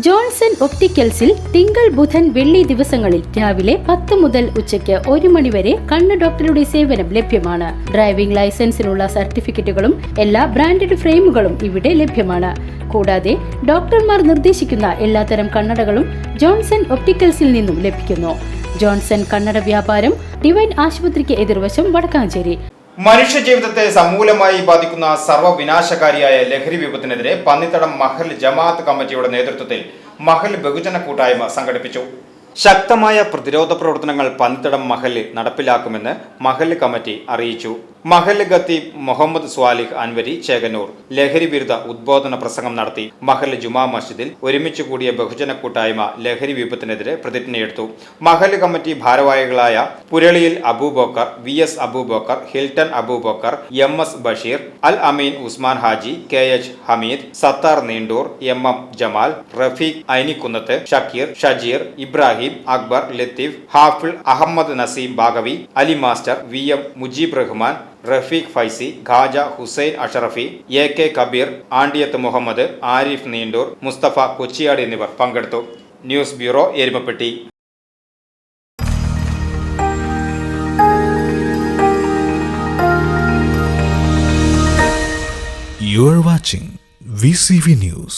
Johnson ഒപ്റ്റിക്കൽസിൽ തിങ്കൾ ബുധൻ വെള്ളി ദിവസങ്ങളിൽ രാവിലെ 10 മുതൽ ഉച്ചയ്ക്ക് 1 മണി വരെ കണ്ണ് ഡോക്ടറുടെ സേവനം ലഭ്യമാണ്. ഡ്രൈവിംഗ് ലൈസൻസിനുള്ള സർട്ടിഫിക്കറ്റുകളും എല്ലാ ബ്രാൻഡഡ് ഫ്രെയിമുകളും ഇവിടെ ലഭ്യമാണ്. കൂടാതെ ഡോക്ടർമാർ നിർദ്ദേശിക്കുന്ന എല്ലാത്തരം കണ്ണടകളും ജോൺസൺ ഒപ്റ്റിക്കൽസിൽ നിന്നും ലഭിക്കുന്നു. ജോൺസൺ കണ്ണട വ്യാപാരം ഡിവൈൻ ആശുപത്രിക്ക് എതിർവശം വടക്കാഞ്ചേരി. മനുഷ്യജീവിതത്തെ സമൂലമായി ബാധിക്കുന്ന സർവ്വവിനാശകാരിയായ ലഹരി വിപത്തിനെതിരെ പന്നിത്തടം മഹൽ ജമാഅത്ത് കമ്മിറ്റിയുടെ നേതൃത്വത്തിൽ മഹൽ ബഹുജന കൂട്ടായ്മ സംഘടിപ്പിച്ചു. ശക്തമായ പ്രതിരോധ പ്രവർത്തനങ്ങൾ പന്നിത്തടം മഹൽ നടപ്പിലാക്കുമെന്ന് മഹൽ കമ്മിറ്റി അറിയിച്ചു. മഹൽ ഖത്തീബ് മുഹമ്മദ് സ്വാലിഹ് അൻവരി ചേകന്നൂർ ലഹരി വിരുദ്ധ ഉദ്ബോധന പ്രസംഗം നടത്തി. മഹൽ ജുമാ മസ്ജിദിൽ ഒരുമിച്ച് കൂടിയ ബഹുജന കൂട്ടായ്മ ലഹരി വിപത്തിനെതിരെ പ്രതിജ്ഞയെടുത്തു. മഹൽ കമ്മിറ്റി ഭാരവാഹികളായ പുരളിയിൽ Abubakar, VS Abubakar, Hilton Abubakar, MS Basheer, Al Ameen Usman Haji, KH Hameed, Sathar Neendoor, MM Jamal, Rafeeq Ainikkunnath, Shakeer, Shajeer, Ibrahim, Akbar, Latheef, Hafiz Ahammed Naseem Baqavi, Ali master, VM Mujeeb Rahman, Rafeeq Faizy, Khaja Hussain Ashrafi, AK Kabeer, Andiyath Muhammed, Arif Neendoor, Musthafa Kochiyad എന്നിവർ പങ്കെടുത്തു. News bureau Erumapetty. You are watching VCV News.